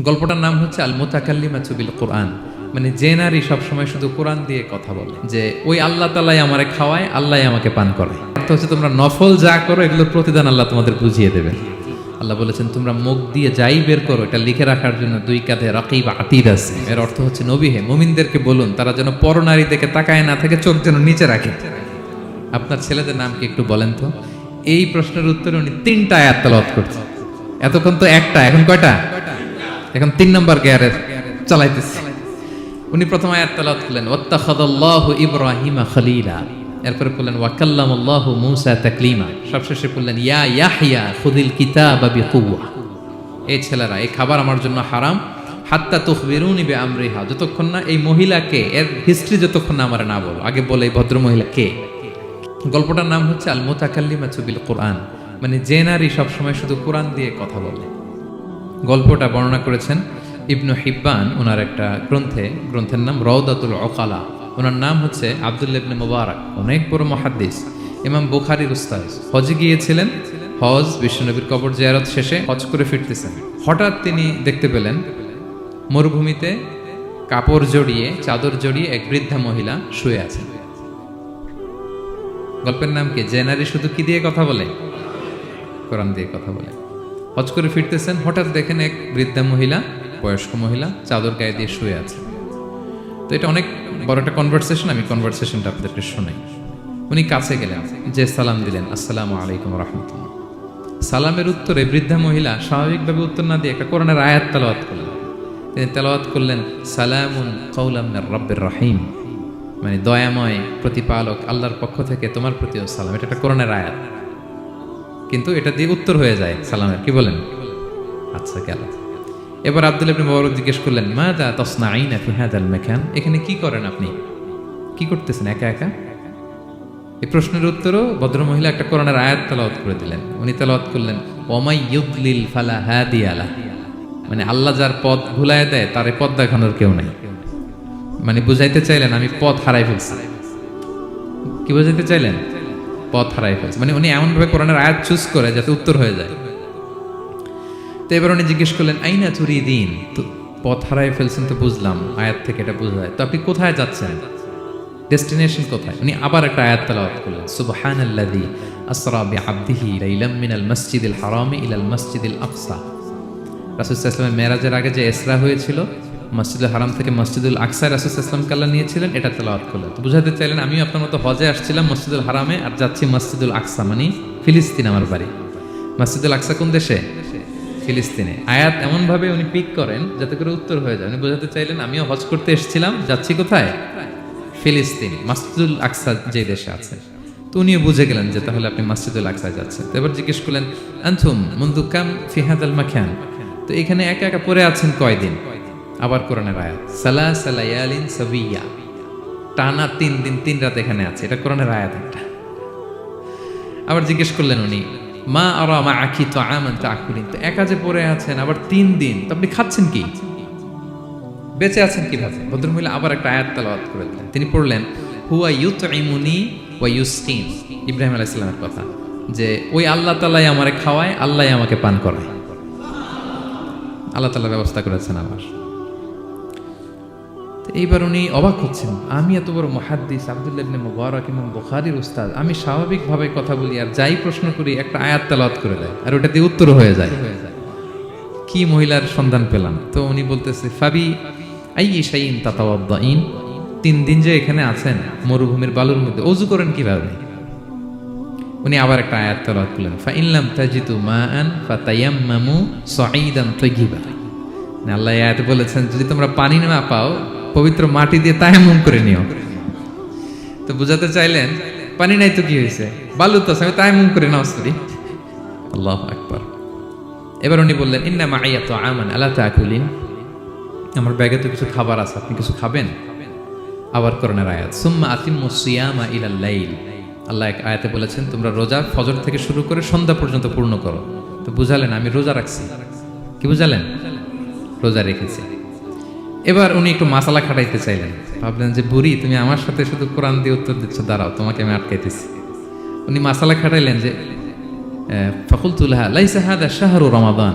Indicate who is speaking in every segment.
Speaker 1: গল্পটার নাম হচ্ছে আল মুতাকাল্লিমাতু বিল কোরআন। মানে যে নারী সবসময় শুধু কোরআন দিয়ে কথা বলে, যে ওই আল্লাহ তাআলাই আমারে খাওয়ায়, আল্লাহ আমাকে পান করায়। অর্থ হচ্ছে তোমরা নফল যা করো এগুলোর প্রতিদান আল্লাহ তোমাদের বুঝিয়ে দেবে। আল্লাহ বলেছেন তোমরা মুখ দিয়ে যাই বের করো এটা লিখে রাখার জন্য দুই কাঁধে রাকিব আতীদ আছে। এর অর্থ হচ্ছে নবী হে মুমিনদেরকে বলুন তারা যেন পরনারী দেখে তাকায় না থাকে, চোখ যেন নিচে রাখে। আপনার ছেলেদের নাম কি একটু বলেন তো? এই প্রশ্নের উত্তরে উনি 3টা আয়াত তেলাওয়াত করছেন। এতক্ষণ তো একটা, এখন কয়টা? এখন 3 নম্বর গিয়ারে চালাইতেছে। উনি প্রথম আয়াত তেলাওয়াত করলেন ওয়াত্তাখাযাল্লাহু ইব্রাহিমা খলিলা, এরপরে বললেন ওয়া কাল্লামাল্লাহু মূসা তাকলিমা, সবশেষে বললেন ইয়া ইয়াহইয়া খুযিল কিতাবা বিকুওয়া। এই ছেলেরা এই খাবার আমার জন্য হারাম, হাত্তা তুখবিরুনি বিআমরিহা, যতক্ষণ না এই মহিলাকে এর হিস্ট্রি যতক্ষণ না আমার না বলো। আগে বলে এই ভদ্র মহিলা কে। গল্পটার নাম হচ্ছে আল মুতাকাল্লিমাতু বিল কোরআন। মানে যে নারী সবসময় শুধু কোরআন দিয়ে কথা বলে। গল্পটা বর্ণনা করেছেন ইবনু হিব্বান ওনার একটা গ্রন্থের নাম রওদাতুল উকালা। ওনার নাম হচ্ছে আব্দুল্লাহ ইবনে মুবারক, অনেক বড় মুহাদ্দিস, ইমাম বুখারীর উস্তাদ। হজে গিয়েছিলেন, হজ বিশ্বনবীর কবর জিয়ারত শেষে হজ করে ফিরতেছেন। হঠাৎ তিনি দেখতে পেলেন মরুভূমিতে কাপড় জড়িয়ে, চাদর জড়িয়ে এক বৃদ্ধা মহিলা শুয়ে আছেন। গল্পের নাম কি? যে নারী শুধু কি দিয়ে কথা বলে? কোরআন দিয়ে কথা বলে। হজ করে ফিরতেছেন, হঠাৎ দেখেন এক বৃদ্ধা মহিলা, বয়স্ক মহিলা চাদর গায়ে দিয়ে শুয়ে আছে। তো এটা অনেক বড় একটা কনভারসেশন, আমি কনভারসেশনটা আপনাদেরকে শোনাই। উনি কাছে গেলেন, যে সালাম দিলেন আসসালামু আলাইকুম রাহমাতুল্লাহ। সালামের উত্তরে বৃদ্ধা মহিলা স্বাভাবিকভাবে উত্তর না দিয়ে একটা কোরআনের আয়াত তেলাওয়াত করলেন। তিনি তেলাওয়াত করলেন সালামুন কাওলাম মির রাব্বির রহিম, মানে দয়াময় প্রতিপালক আল্লাহর পক্ষ থেকে তোমার প্রতিও সালাম। এটা একটা কোরআনের আয়াত, কিন্তু এটা দিয়ে উত্তর হয়ে যায় সালামের। কি বলেন? আচ্ছা গেল। এবার আব্দুল্লাহ ইবনে মুবারক জিজ্ঞেস করলেন মাযা তাসনাঈনা ফি হাযাল মাকান, এখানে কি করেন আপনি? কি করতেছেন একা একা? এই প্রশ্নের উত্তরও ভদ্রমহিলা একটা কোরআনের আয়াত তেলাওয়াত করে দিলেন। উনি তেলাওয়াত করলেন ওয়ামাই ইউদলিল ফালা হাদিয়া লাহ, মানে আল্লাহ যার পথ ভুলায় দেয় তার পথ দেখানোর কেউ নাই। মানে বুঝাইতে চাইলেন আমি পথ হারাই ফেলছি। কি বুঝাইতে চাইলেন? পথ হারাই ফেলছি। মানে উনি এমনভাবে কোরআনের আয়াত চুজ করে যাতে উত্তর হয়ে যায়। তো এবার উনি জিজ্ঞেস করলেন আইনা তুরিদিন, তো পথ হারাই ফেলছেন তো বুঝলাম, আয়াত থেকে এটা বোঝা যায়, তো আপনি কোথায় যাচ্ছেন? ডেস্টিনেশন কোথায়? উনি আবার একটা আয়াত তেলাওয়াত করলেন সুবহানাল্লাযী আসরা বিআবদিহি লাইলাম মিনাল মাসজিদিল হারামি ইলাল মাসজিদিল আকসা। রাসূল সাল্লাল্লাহু আলাইহি ওয়াসাল্লাম মেরাজের আগে যে ইসরা হয়েছিল, মসজিদুল হারাম থেকে মসজিদুল আকসায় রাসূল সাল্লাল্লাহু আলাইহি ওয়াসাল্লাম আল্লাহ নিয়েছিলেন, এটা তেলাওয়াত করলেন। তো বুঝাতে চাইলেন আমিও আপনার মতো হজে আসছিলাম মসজিদুল হারামে, আর যাচ্ছি মসজিদুল আকসা, মানে ফিলিস্তিন আমার বাড়ি। মসজিদুল আকসা কোন দেশে? ফিলিস্তিনে। আয়াত এমনভাবে উনি পিক করেন যাতে করে উত্তর হয়ে যায়। উনি বোঝাতে চাইলেন আমিও হজ করতে এসেছিলাম, যাচ্ছি কোথায়? ফিলিস্তিন, মসজিদুল আকসা যে দেশে আছে। তো উনিও বুঝে গেলেন যে তাহলে আপনি মসজিদুল আকসায় যাচ্ছেন। তো এবার জিজ্ঞেস করলেন আনতুম মুনযু কাম ফি হাযাল মাকান, তো এখানে একা একা পড়ে আছেন কয়দিন? আবার কোরআনের আয়াত সালাসা লায়ালিন সাবিয়া, টানা 3 দিন 3 রাত এখানে আছে, এটা কোরআনের আয়াত একটা। আবার জিজ্ঞেস করলেন উনি মা আরা মাআকি তাআমান তাআকুলিন, তো একা যে পড়ে আছেন আবার 3 দিন, তো আপনি খাচ্ছেন কি? বেঁচে আছেন কিভাবে? ভদ্রমহিলা আবার একটা আয়াত তেলাওয়াত করে দিলেন। তিনি পড়লেন হুয়া ইউতঈমুনি ওয়া ইউসকিন, ইব্রাহিম আলাইহিস সালামের কথা, যে ওই আল্লাহ তাআলাই আমারে খাওয়ায়, আল্লাহই আমাকে পান করায়। আল্লাহ তাআলা ব্যবস্থা করেছেন আমার। এইবার উনি অবাক হচ্ছেন, আমি এত বড় মুহাদ্দিস আব্দুল্লাহ ইবনে মুবারক ইমাম বুখারীর উস্তাদ, আমি স্বাভাবিকভাবে কথা বলি আর যাই প্রশ্ন করি একটা আয়াত তেলাওয়াত করে দেয় আর ওটা দিয়ে উত্তর হয়ে যায়। কি মহিলার সন্ধান পেলাম? তো উনি বলতেছে ফাবি আইয়ি শাইইন তাতাওয়াদ্দাইন, 3 দিন যে এখানে আছেন মরুভূমির বালুর মধ্যে, ওযু করেন কিভাবে? উনি আবার একটা আয়াত তেলাওয়াত করলেন ফা ইন লাম তাজিদু মাআন ফাতায়াম্মামু সাঈদান তাইয়্যিবা। আল্লাহ আয়াতে বলেছেন যদি তোমরা পানি না পাও পবিত্র মাটি দিয়ে তায়াম্মুম করে নিও। তো বুঝাতে চাইলেন পানি নাই তো কি হয়েছে, বালু তো আছে, আমি তায়াম্মুম করে নামাজ পড়ি। আল্লাহু আকবার। এবার উনি বললেন ইন্না মাইয়া তাআমান আলা তাকুলিন, আমার ব্যাগে তো কিছু খাবার আছে, আপনি কিছু খাবেন? আবার কোরআনের আয়াত সুম্মা আতিম্মুস সিয়ামা ইলাল লাইল, আল্লাহ এক আয়াতে বলেছেন তোমরা রোজা ফজর থেকে শুরু করে সন্ধ্যা পর্যন্ত পূর্ণ করো। তো বুঝালেন আমি রোজা রাখছি। কি বুঝালেন? রোজা রেখেছি। এবার উনি একটু মাসালা খাটাইতে চাইলেন, ভাবলেন যে বুড়ি তুমি আমার সাথে শুধু কোরআন দিয়ে উত্তর দিচ্ছ, দাঁড়াও তোমাকে আমি আটকাইতেছি। উনি মাসালা খাটাইলেন যে ফাকুলতু লাহা লাইসা হাদা শাহরু রমাদান,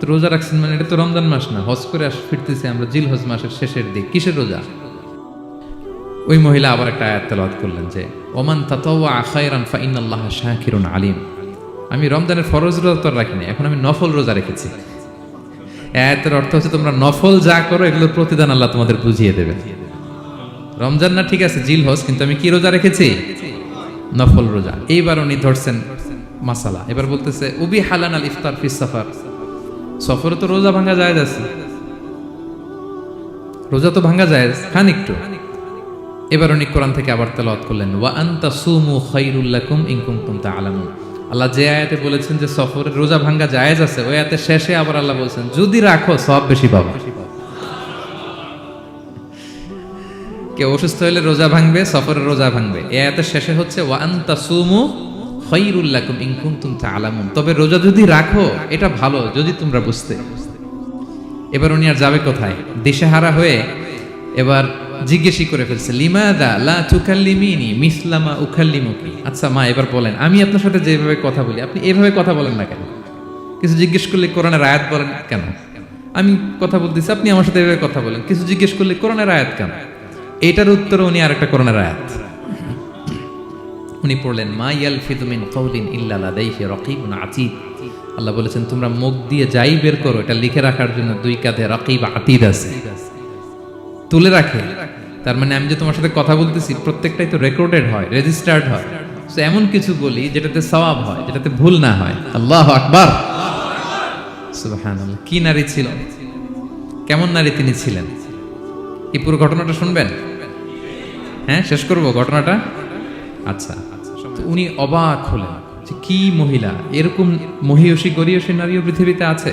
Speaker 1: তো রোজা রাখছেন মানে এটা তো রমজান মাস না, হজ করে ফিরতেছি আমরা জিল হজ মাসের শেষের দিক, কিসের রোজা? ওই মহিলা আবার একটা আয়াত তেলাওয়াত করলেন যে ওমান তাতাওয়া খায়রান ফাইনাল্লাহা শাকিরুন আলিম। আমি রমজানের ফরজ রোজা তো রাখিনি, এখন আমি নফল রোজা রেখেছি। আয়াতের অর্থ হচ্ছে তোমরা নফল যা করো এগুলোর প্রতিদান আল্লাহ তোমাদের বুঝিয়ে দেবে। রমজান না ঠিক আছে জিল হজ, কিন্তু আমি কি রোজা রেখেছি? নফল রোজা। এইবার উনি ধরছেন মাসালা, এবার বলতেছে উবি হালান আল ইফতার ফিস সাফার। সফরে তো রোজা ভাঙা যায় আছে, রোজা তো ভাঙা যায়, খান একটু। এবার উনি কোরআন থেকে আবার তেলাওয়াত করলেন ওয়া আনতা সুমু খায়রুল লাকুম ইন কুনতুম তা'লামুন। আল্লাহ যে আয়াতে বলেছেন যে সফরে রোজা ভাঙা জায়েজ আছে, ওই আয়াতের শেষে আবার আল্লাহ বলছেন যদি রাখো সওয়াব বেশি পাবে। কেউ অসুস্থ হলে রোজা ভাঙবে, সফরের রোজা ভাঙবে। এই আয়াতের শেষে হচ্ছে ওয়া আনতা সুমু খায়রুল লাকুম ইন কুনতুম তা'লামুন, তবে রোজা যদি রাখো এটা ভালো যদি তোমরা বুঝতে। এবার উনি আর যাবে কোথায়? দিশেহারা হয়ে এবার জিজ্ঞেসই করে ফেলছে লিমাদা লা তুকাল্লিমিনি মিসলামা উকাল্লিমুকি। আচ্ছা মা, এবার বলেন আমি আপনার সাথে যেভাবে কথা বলি আপনি এভাবে কথা বলেন না কেন? কিছু জিজ্ঞেস করলে কোরআনের আয়াত বলেন কেন? আমি কথা বলতেছি আপনি আমার সাথে এভাবে কথা বলেন, কিছু জিজ্ঞেস করলে কোরআনের আয়াত কেন? এটার উত্তরে উনি আরেকটা কোরআনের আয়াত উনি পড়লেন মা ইয়ালফিযু মিন কাওলিন ইল্লা লাদাইহি রাকীবুন আতীদ। আল্লাহ বলেছেন তোমরা মুখ দিয়ে যাই বের করো এটা লিখে রাখার জন্য দুই কাঁধে রাকীব আতীদ আছে, তুলে রাখে। তার মানে আমি যে তোমার সাথে কথা বলতেছি প্রত্যেকটাই তো রেকর্ডেড হয়, রেজিস্টার্ড হয়। তো এমন কিছু বলি যেটাতে সওয়াব হয়, যেটাতে ভুল না হয়। আল্লাহু আকবার, সুবহানাল্লাহ। কি নারী ছিল, কেমন নারী তিনি ছিলেন, এই পুরো ঘটনাটা শুনবেন? হ্যাঁ, শেষ করব ঘটনাটা। আচ্ছা, তো উনি অবাক হলেন যে কি মহিলা, এরকম মহিয়সী গরিয়সী নারীও পৃথিবীতে আছে।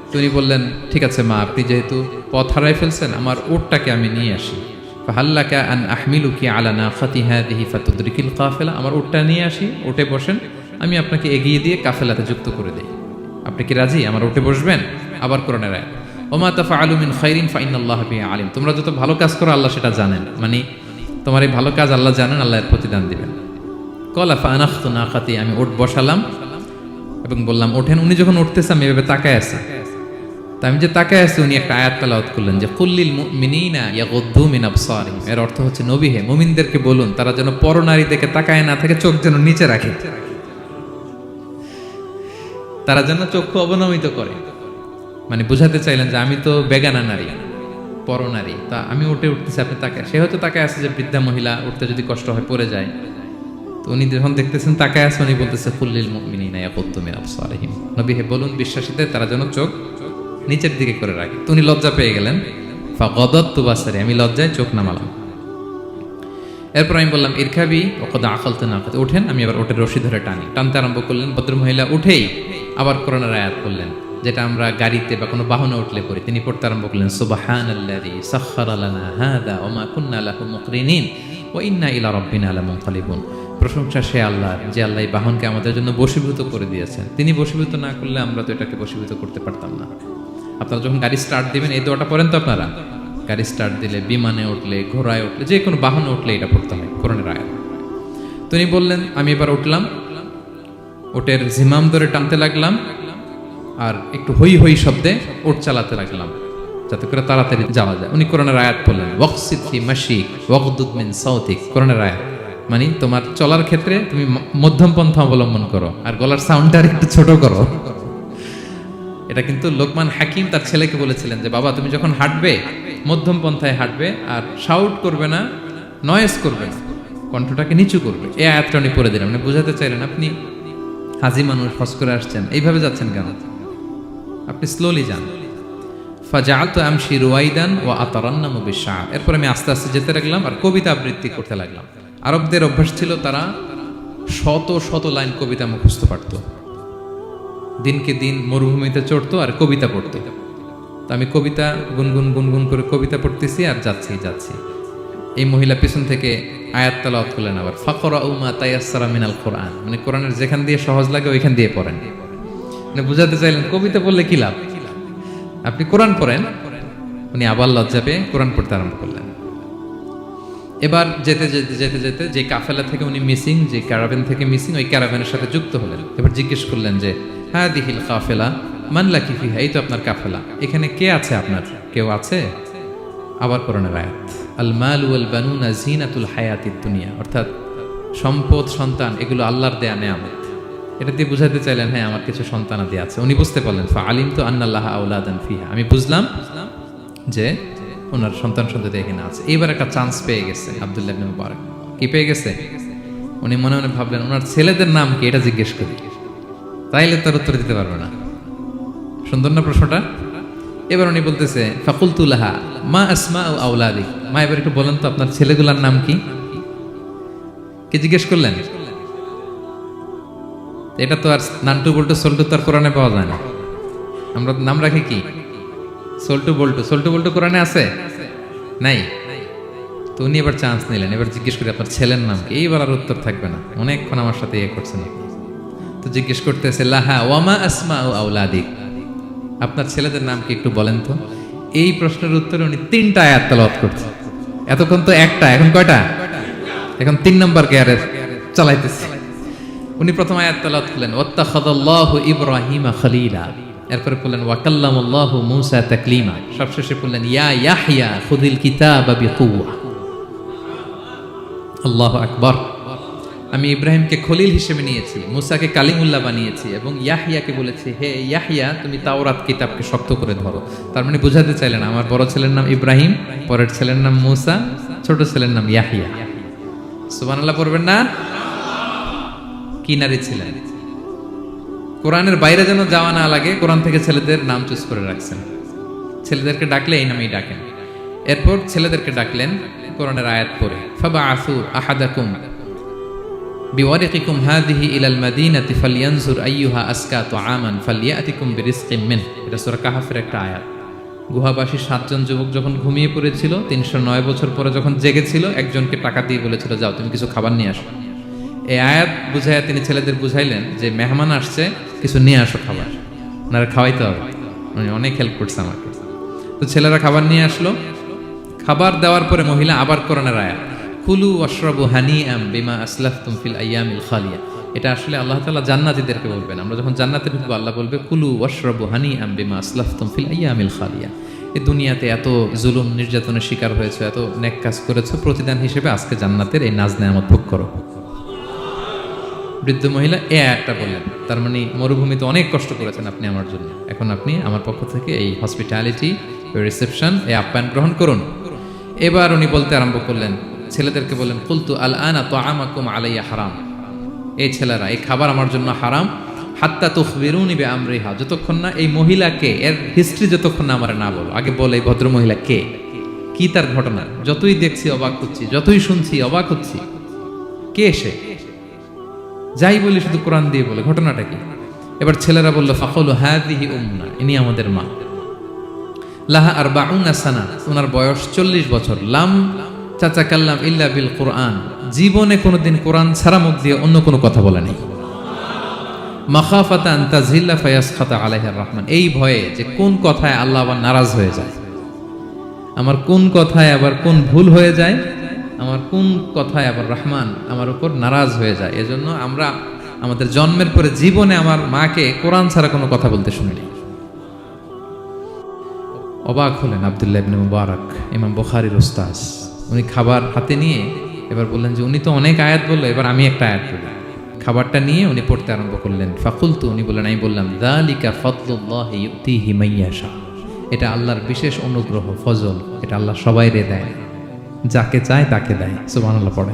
Speaker 1: তো উনি বললেন ঠিক আছে মা, আপনি যেহেতু পথ হারাই ফেলছেন আমার উটটাকে আমি নিয়ে আসি। ফাহাল্লাকা আন আহমিলুকি আলা নাখাতি হাযিহি ফাতুদরিকিল কাফিলা। আমার উটটা নিয়ে আসি, উটে বসেন, আমি আপনাকে এগিয়ে দিয়ে কাফেলাতে যুক্ত করে দেই। আপনি কি রাজি আমার উটে বসবেন? আবার কোরআনের আয়াত ওমা তাফআলু মিন খাইরিন ফাইনাল্লাহা বিহি আলিম। তোমরা যত ভালো কাজ করো আল্লাহ সেটা জানেন, মানে তোমার এই ভালো কাজ আল্লাহ জানেন, আল্লাহ এর প্রতিদান দিবেন। কলা ফানাখতু নাখাতি, আমি উট বসালাম এবং বললাম ওঠেন। উনি যখন উঠতেছে আমি এভাবে তাকায় আছি, তা আমি যে তাকায় আছি উনি একটা আয়াত তেলাওয়াত করলেন যে কুল্লিল মুমিনিনা ইয়াগুদ্দু মিন আবসারিহিম। এর অর্থ হচ্ছে নবী হে মুমিনদেরকে বলুন তারা যেন পরনারী দেখে তাকায় না থাকে, চোখ যেন নিচে রাখে, তারা যেন চক্ষু অবনমিত করে। মানে বুঝাতে চাইলেন যে আমি তো বেগানা নারী, পরনারী, তা আমি উঠে উঠতেছি আপনি তাকায়। সে হয়তো তাকায় আছে যে বৃদ্ধা মহিলা উঠতে যদি কষ্ট হয় পড়ে যায়। তো উনি যখন দেখতেছেন তাকায় আছে, উনি বলতেছে কুল্লিল মুমিনিনা ইয়াগুদ্দু মিন আবসারিহিম। নবী হে বলুন বিশ্বাসীদের তারা যেন চোখ নিচের দিকে করে রাখে। তো উনি লজ্জা পেয়ে গেলেন। ফাগাদাতু বাসারি, আমি লজ্জায় চোখ নামালাম। এরপর আমি বললাম ইরকাবি ওয়াকাদ আকালতু নাকাত, ওঠেন। আমি আবার ওটের রশি ধরে টানতে আরম্ভ করলেন। ভদ্রমহিলা উঠেই আবার কোরআনের আয়াত করলেন যেটা আমরা গাড়িতে বা কোনো বাহনে উঠলে পড়ি। তিনি পড়তে আরম্ভ করলেন সুবহানাল্লাযী সাখখারা লানা হাযা ওয়া মা কুন্না লাহু মুকরিনিন ওয়া ইন্না ইলা রাব্বিনা লামুনকালিবুন। প্রশংসা সে আল্লাহর যে আল্লাহ এই বাহনকে আমাদের জন্য বশীভূত করে দিয়েছেন। তিনি বশীভূত না করলে আমরা তো এটাকে বশীভূত করতে পারতাম না। আপনারা যখন গাড়ি স্টার্ট দিবেন এই দোয়াটা পড়েন তো আপনারা? গাড়ি স্টার্ট দিলে, বিমানে উঠলে, ঘোড়ায় উঠলে, যে কোনো বাহনে উঠলে এটা পড়তে হয়, কোরআনের আয়াত। তিনি বললেন আমি এবার উঠলাম, ওটের জিমাম ধরে টানতে লাগলাম আর একটু হই হই শব্দে ওট চালাতে লাগলাম যাতে করে তাড়াতাড়ি যাওয়া যায়। উনি কোরআনের আয়াত বললেন ওয়াকসিদ ফি মাশিক ওয়াগদুদ মিন সাউতিক। কোরআনের আয়াত মানে তোমার চলার ক্ষেত্রে তুমি মধ্যম পন্থা অবলম্বন করো আর গলার সাউন্ডটা একটু ছোট করো। এটা কিন্তু লোকমান হাকিম তার ছেলেকে বলেছিলেন যে বাবা তুমি যখন হাঁটবে মধ্যম পন্থায় হাঁটবে আর শাউট করবে না, নয়েজ করবে না, কণ্ঠটাকে নিচু করবে। এই আয়াতটা উনি পড়ে দিলেন। মানে বুঝাতে চাইলেন আপনি হাজি মানুষ, হজ করে আসছেন, এইভাবে যাচ্ছেন কেন? আপনি স্লোলি যান। ফাজাআলতু আমশি রুয়াইদান ওয়া আতারান্নামু বিশ-শা'র। এরপর আমি আস্তে আস্তে যেতে লাগলাম আর কবিতা আবৃত্তি করতে লাগলাম। আরবদের অভ্যাস ছিল তারা শত শত লাইন কবিতা মুখস্থ পারত। দিনকে দিন মরুভূমিতে চড়তো আর কবিতা পড়তো। তো আমি কবিতা গুনগুন গুনগুন করে কবিতা পড়তেছি আর যাচ্ছি। এই মহিলা পিছন থেকে আয়াত তেলাওয়াত করলেন আবার ফাকরাউ মা তায়াসসারা মিনাল কোরআন। মানে কোরআনের যেখান দিয়ে সহজ লাগে ওইখান দিয়ে পড়েন। মানে বুঝাতে চাইলেন কবিতা পড়লে কি লাভ, আপনি কোরআন পড়েন। উনি আবার লজ্জা পেয়ে কোরআন পড়তে আরম্ভ করলেন। এবার যেতে যে কাফেলা থেকে উনি মিসিং, যে ক্যারাভেন থেকে মিসিং, ওই ক্যারাভেনের সাথে যুক্ত হলেন। এবার জিজ্ঞেস করলেন যে হাদিহিল কাফেলা মান লাকি ফিহা, এই তো আপনার কাফেলা, এখানে কে আছে আপনার, কেউ আছে? আবার কোরআনের আয়াত, আল মাল ওয়াল বানুনা জিনাতুল হায়াতিদ দুনিয়া, অর্থাৎ সম্পদ সন্তান এগুলো আল্লাহর দেয়া নেয়ামত। এটা দিয়ে বুঝাতে চাইলেন হ্যাঁ আমার কিছু সন্তানাদি আছে। উনি বুঝতে পারলেন ফা আলিম তো আন্নাল্লাহা আওলাদান ফিহা, আমি বুঝলাম যে ওনার সন্তান সন্ততি এখানে আছে। এইবার একটা চান্স পেয়ে গেছে আব্দুল্লাহ ইবনে মুবারক। কি পেয়ে গেছে? উনি মনে মনে ভাবলেন ওনার ছেলেদের নাম কি এটা জিজ্ঞেস করি, তাইলে তার উত্তর দিতে পারবে না। সুন্দর না প্রশ্নটা? এবার উনি বলতেছে ফাকুলতু লাহা মা আসমাউ আওলাদিক, মা এবার একটু বলেন তো আপনার ছেলেগুলোর নাম কি? কি জিজ্ঞেস করলেন? এটা তো আর নান্টু বল্টু সল্টু তো আর কোরআনে পাওয়া যায় না। আমরা নাম রাখি কি সল্টু বল্টু, সল্টু বল্টু কোরআনে আছে নাই? তো উনি এবার চান্স নিলেন, এবার জিজ্ঞেস করি আপনার ছেলের নাম কি? এইবার আর উত্তর থাকবে না, অনেকক্ষণ আমার সাথে ইয়ে করছেন। তো জিজ্ঞেস করতেছে লাহা ওয়ামা আসমাউ আওলাদিক, আপনার ছেলেদের নাম কি একটু বলেন তো। এই প্রশ্নের উত্তরে উনি 3টা আয়াত তেলাওয়াত করছে। এতক্ষণ তো একটা, এখন কয়টা? এখন 3 নাম্বার গিয়ারে চালাইতেছে। উনি প্রথম আয়াত তেলাওয়াত করলেন ওয়াত্তাখাযাল্লাহু ইব্রাহিমা খলিলা, এরপরে বললেন ওয়া কাল্লামাল্লাহু মূসা তাকলিমা, সবশেষে বললেন ইয়া ইয়াহইয়া খুযিল কিতাবা বিকুওয়া। আল্লাহু আকবার। আমি ইব্রাহিমকে খলিল হিসেবে নিয়েছি, মূসাকে কালিমুল্লাহ বানিয়েছি, এবং ইয়াহইয়াকে বলেছি হে ইয়াহইয়া তুমি তাওরাত কিতাবকে শক্ত করে ধরো। তার মানে বুঝাতে চাইলেন আমার বড় ছেলের নাম ইব্রাহিম, পরের ছেলের নাম মূসা, ছোট ছেলের নাম ইয়াহইয়া। সুবহানাল্লাহ পড়বেন না? কি নারী ছিলেন! কোরআনের বাইরে যেন যাওয়া না লাগে, কোরআন থেকে ছেলেদের নাম চুজ করে রাখছেন। ছেলেদেরকে ডাকলে এই নামেই ডাকেন। এরপর ছেলেদেরকে ডাকলেন কোরআনের আয়াত পড়ে ফাবআসু আহাদাকুম বিওয়ারিকিকুম হাযিহি ইলাল মাদিনাতি ফালইয়ানজুর আইয়ুহা আসকা তুআমান ফালইয়াতিকুম বিরিজকিম মিন। এটা সূরা কাহফের একটা আয়াত। গুহাবাসী 7 জন যুবক যখন ঘুমিয়ে পড়েছিল, 309 বছর পরে যখন জেগেছিল, একজনকে টাকা দিয়ে বলেছিল যাও তুমি কিছু খাবার নিয়ে আসো। এই আয়াত বুঝাইয়া তিনি ছেলেদের বুঝাইলেন যে মেহমান আসছে, কিছু নিয়ে আসো খাবার, ওনারা খাওয়াইতে হবে। উনি অনেক হেল্প করছে আমাকে। তো ছেলেরা খাবার নিয়ে আসলো। খাবার দেওয়ার পরে মহিলা আবার কোরআনের আয়াত কুলু ওয়াশরাবু হানিআম বিমা আসলাফতুম ফিল আইয়ামিল খালিয়া। এটা আসলে আল্লাহ তাআলা জান্নাতীদেরকে বলবেন। আমরা যখন জান্নাতে ঢুকবো আল্লাহ বলবে কুলু ওয়াশরাবু হানিআম বিমা আসলাফতুম ফিল আইয়ামিল খালিয়া। এই দুনিয়াতে এত জুলুম নির্যাতনের শিকার হয়েছে, এত নেক কাজ করেছো, প্রতিদান হিসেবে আজকে জান্নাতের এই নাজ নেয়ামত ভোগ করো। বৃদ্ধ মহিলা এ আয়াতটা বললেন, তার মানে মরুভূমিতে অনেক কষ্ট করেছেন আপনি আমার জন্য, এখন আপনি আমার পক্ষ থেকে এই হসপিটালিটি, রিসেপশন, এই আপ্যায়ন গ্রহণ করুন। এবার উনি বলতে আরম্ভ করলেন, ছেলেদেরকে বললেন কুলতু আল আনা তুআমাকুম আলাইয়া হারাম। এই ছেলেরা, এই খাবার আমার জন্য হারাম। হাত্তা তুখবিরুনি বিআমরিহা, যতক্ষণ না এই মহিলাকে, এর হিস্ট্রি যতক্ষণ না আমার না বলো। আগে বলে এই ভদ্র মহিলা কে, কি তার ঘটনা। যতই দেখছি অবাক হচ্ছি, যতই শুনছি অবাক হচ্ছি। কে সে? যাই বলি শুধু কোরআন দিয়ে বলে, ঘটনাটা কি? এবার ছেলেরা বলল ফাকুলু হাযিহি উম্মুনা, ইনি আমাদের মা। লাহা আরবাউনা সানা, ওনার বয়স 40 বছর। লাম তাতাকাল্লাম ইল্লা বিল কুরআন, জীবনে কোনোদিন কোরআন ছাড়া মুখ দিয়ে অন্য কোনো কথা বলে নাই। মাখাফাতা আন তাযিল্লা ফায়াসখাতা আলাইহির রহমান, এই ভয়ে যে কোন কথায় আল্লাহ আবার নারাজ হয়ে যায়, আমার কোন কথায় আবার কোন ভুল হয়ে যায়, আমার কোন কথায় আবার রহমান আমার উপর নারাজ হয়ে যায়। এজন্য আমরা আমাদের জন্মের পরে জীবনে আমার মাকে কোরআন ছাড়া কোনো কথা বলতে শুনিনি। অবাক হলেন আব্দুল্লাহ ইবনে মুবারক, ইমাম বুখারীর উস্তাদ। উনি খাবার হাতে নিয়ে এবার বললেন যে উনি তো অনেক আয়াত বললো, এবার আমি একটা আয়াত বলি। খাবারটা নিয়ে উনি পড়তে আরম্ভ করলেন। ফাকুলতু, উনি বললেন, আমি বললাম যালিকা ফাদলুল্লাহি ইউতিহি মাইয়াশা, এটা আল্লাহর বিশেষ অনুগ্রহ, ফজল, এটা আল্লাহ সবাইরে দেয়, যাকে চায় তাকে দেয়। সুবহানাল্লাহ পড়ে।